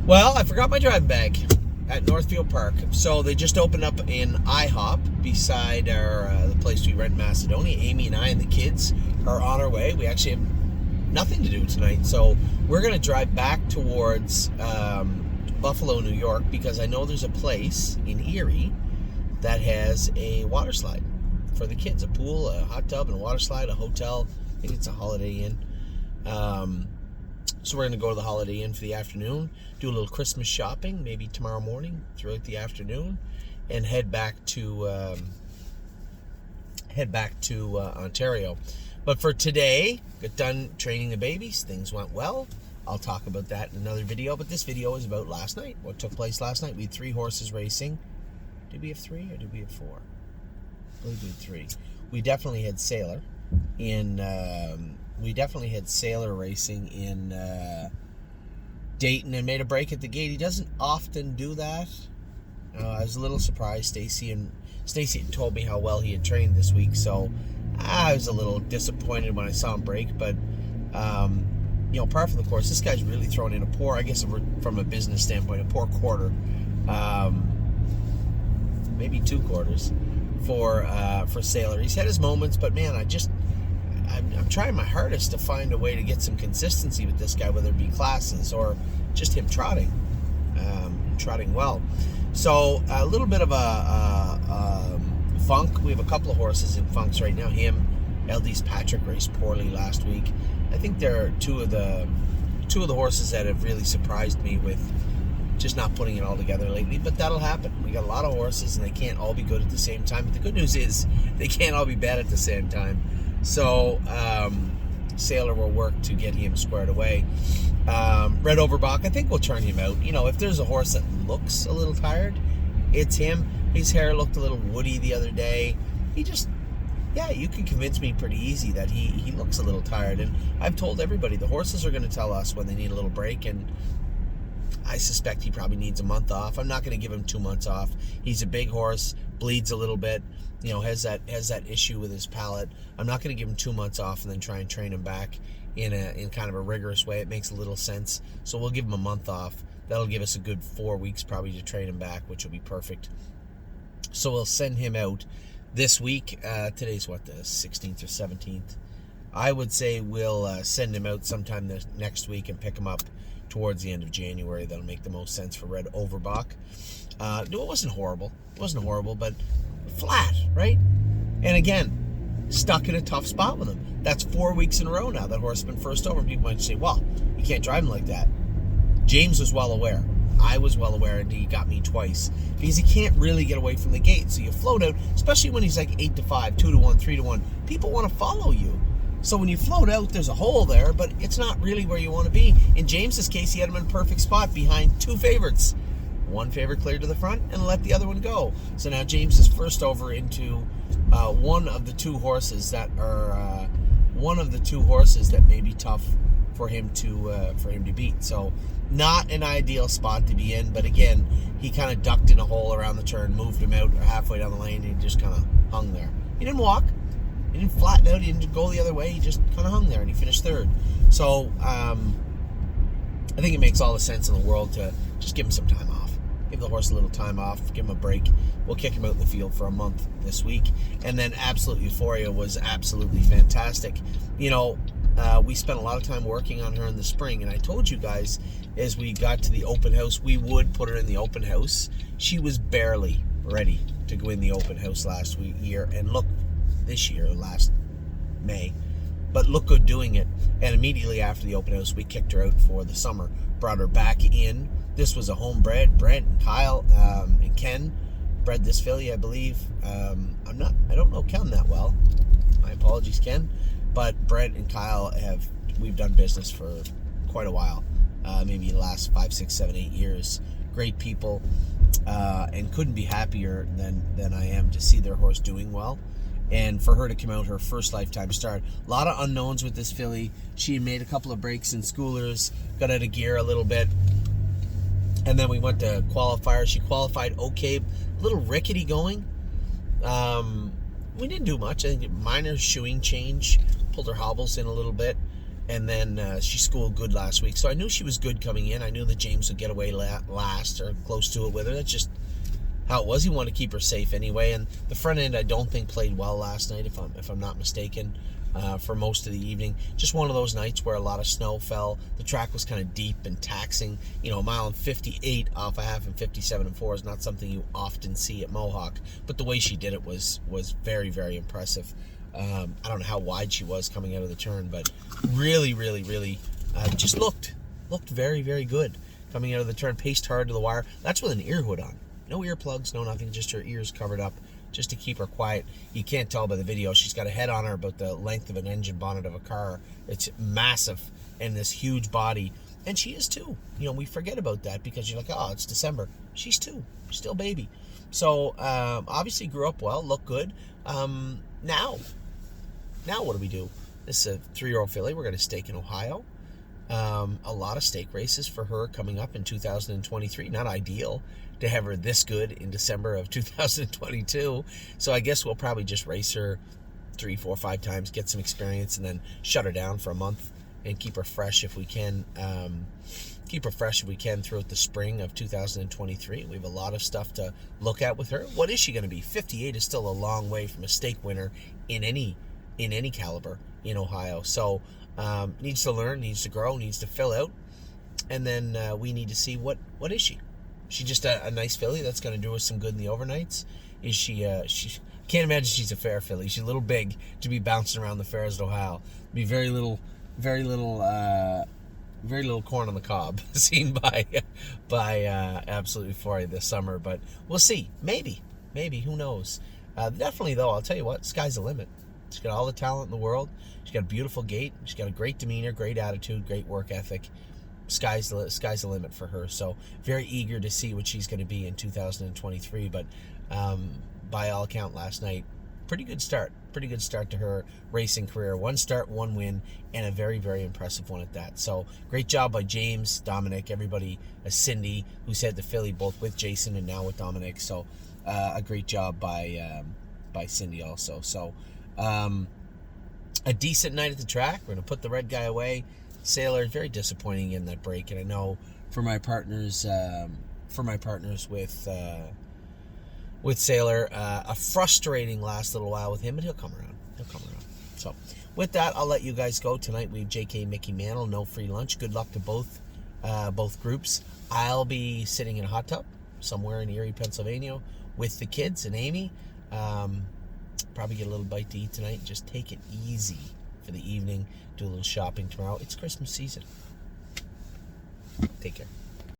Well, I forgot my driving bag at Northfield Park. So they just opened up in IHOP beside our the place we rent in Macedonia. Amy and I and the kids are on our way. We actually have nothing to do tonight, so we're going to drive back towards Buffalo, New York, because I know there's a place in Erie that has a water slide for the kids. A pool, a hot tub, and a water slide, a hotel. I think it's a Holiday Inn. So we're going to go to the Holiday Inn for the afternoon, do a little Christmas shopping, maybe tomorrow morning throughout the afternoon, and head back to Ontario. But for today, got done training the babies. Things went well. I'll talk about that in another video. But this video is about last night. What took place last night? We had 3 horses racing. Did we have 3 or did we have 4? I believe we had 3. We definitely had Sailor in. We definitely had Sailor racing in Dayton and made a break at the gate. He doesn't often do that. I was a little surprised. Stacy told me how well he had trained this week, so I was a little disappointed when I saw him break. But par for the course. This guy's really thrown in a poor, I guess, from a business standpoint, a poor quarter, maybe 2 quarters for Sailor. He's had his moments, but man, I'm trying my hardest to find a way to get some consistency with this guy, whether it be classes or just him trotting well. So a little bit of a funk. We have a couple of horses in funks right now. LD's Patrick raced poorly last week. I think there are two of the horses that have really surprised me with just not putting it all together lately, but that'll happen. We got a lot of horses and they can't all be good at the same time. But the good news is they can't all be bad at the same time. So Sailor will work to get him squared away. Red Overbach, I think we'll turn him out. If there's a horse that looks a little tired, it's him. His hair looked a little woody the other day. You can convince me pretty easy that he looks a little tired. And I've told everybody the horses are going to tell us when they need a little break, and I suspect he probably needs a month off. I'm not going to give him 2 months off. He's a big horse, bleeds a little bit, has that issue with his palate. I'm not going to give him 2 months off and then try and train him back in kind of a rigorous way. It makes a little sense. So we'll give him a month off. That'll give us a good 4 weeks probably to train him back, which will be perfect. So we'll send him out this week. Today's the 16th or 17th. I would say we'll send him out sometime next week and pick him up towards the end of January. That'll make the most sense for Red Overbach. It wasn't horrible. But flat, right? And again, stuck in a tough spot with him. That's 4 weeks in a row now that horse has been first over. People might say, well, you can't drive him like that. James was well aware. I was well aware, and he got me twice. Because he can't really get away from the gate. So you float out, especially when he's like 8-5, 2-1, 3-1. People want to follow you. So when you float out, there's a hole there, but it's not really where you want to be. In James's case, he had him in a perfect spot behind 2 favorites. One favorite cleared to the front and let the other one go. So now James is first over into one of the 2 horses that may be tough for him to beat. So not an ideal spot to be in, but again, he kind of ducked in a hole around the turn, moved him out halfway down the lane, and he just kind of hung there. He didn't walk. He didn't flatten out. He didn't go the other way. He just kind of hung there, and he finished 3rd. So I think it makes all the sense in the world to just give him some time off. Give the horse a little time off. Give him a break. We'll kick him out in the field for a month this week. And then Absolute Euphoria was absolutely fantastic. We spent a lot of time working on her in the spring, and I told you guys as we got to the open house, we would put her in the open house. She was barely ready to go in the open house last year, and look, this year, last May, but look good doing it. And immediately after the open house, we kicked her out for the summer, brought her back in. This was a homebred. Brent and Kyle and Ken bred this filly, I believe. I don't know Ken that well. My apologies, Ken. But Brent and Kyle we've done business for quite a while. Maybe the last 5, 6, 7, 8 years. Great people, and couldn't be happier than I am to see their horse doing well. And for her to come out her first lifetime start. A lot of unknowns with this filly. She had made a couple of breaks in schoolers, got out of gear a little bit. And then we went to qualifier. She qualified okay, a little rickety going. We didn't do much. I think minor shoeing change. Pulled her hobbles in a little bit. And then she schooled good last week, so I knew she was good coming in. I knew that James would get away last or close to it with her. That's just how it was. He wanted to keep her safe anyway. And the front end, I don't think played well last night, if I'm not mistaken, for most of the evening. Just one of those nights where a lot of snow fell. The track was kind of deep and taxing. You know, a mile and 58 off a half and 57 and 4 is not something you often see at Mohawk. But the way she did it was very, very impressive. I don't know how wide she was coming out of the turn, but really, really, really just looked very, very good coming out of the turn. Paced hard to the wire. That's with an ear hood on. No earplugs, no nothing, just her ears covered up just to keep her quiet. You can't tell by the video. She's got a head on her about the length of an engine bonnet of a car. It's massive and this huge body. And she is too. You know, we forget about that because you're like, oh, it's December. She's two. Still baby. So, obviously grew up well, looked good. Now what do we do? This is a 3-year-old filly. We're going to stake in Ohio. A lot of stake races for her coming up in 2023. Not ideal to have her this good in December of 2022. So I guess we'll probably just race her 3, 4, 5 times, get some experience, and then shut her down for a month and keep her fresh if we can. Throughout the spring of 2023. We have a lot of stuff to look at with her. What is she going to be? 58 is still a long way from a stake winner in any caliber in Ohio. So needs to learn, needs to grow, needs to fill out, and then we need to see what is she. She just a nice filly that's going to do us some good in the overnights? Is she? She can't imagine she's a fair filly. She's a little big to be bouncing around the fairs at Ohio. Be very little corn on the cob seen by Absolute Euphoria this summer. But we'll see. Maybe who knows? Definitely though, I'll tell you what, sky's the limit. She's got all the talent in the world. She's got a beautiful gait. She's got a great demeanor, great attitude, great work ethic. Sky's the limit for her. So very eager to see what she's going to be in 2023. But by all account, last night, pretty good start to her racing career. 1 start, 1 win, and a very, very impressive one at that. So great job by James, Dominic, everybody, Cindy, who's had the filly both with Jason and now with Dominic. So a great job by Cindy also. So a decent night at the track. We're going to put the red guy away. Sailor, very disappointing in that break, and I know for my partners with Sailor, a frustrating last little while with him, but he'll come around. So with that, I'll let you guys go. Tonight we have JK Mickey Mantle, no free lunch. Good luck to both groups. I'll be sitting in a hot tub somewhere in Erie, Pennsylvania with the kids and Amy. Probably get a little bite to eat tonight. Just take it easy for the evening. Do a little shopping tomorrow. It's Christmas season. Take care.